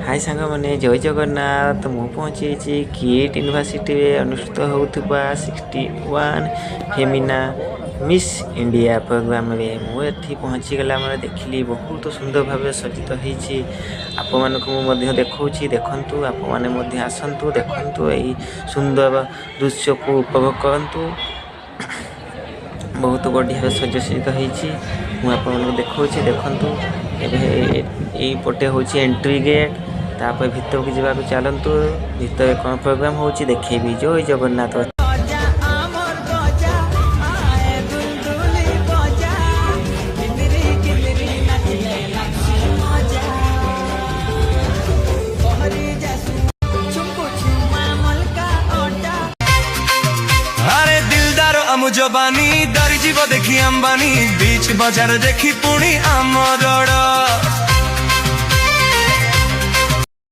हाय सांग मैंने जय जगन्नाथ मु पहुँची किट यूनिवर्सिटी अनुष्ठित होता 61 फेमिना मिस इंडिया प्रोग्राम रे मुझे पहुँचीगला मैंने देखिली बहुत सुंदर भाव सज्जित होती आपको देखा देखु आप आसतु देखु यही सुंदर दृश्य को उपभोग करूँ। बहुत बढ़िया सज्जित होती मुझे देखा देखु ए पटे हूँ एंट्री गेट तापर भीतर को जावाक चलतु भीतर कौन प्रोग्राम हो देखेबी। जय जगन्नाथ। अरे दिलदार जबानी दरी जीव देखी अंबानी बीच बजार देखी पुणी आम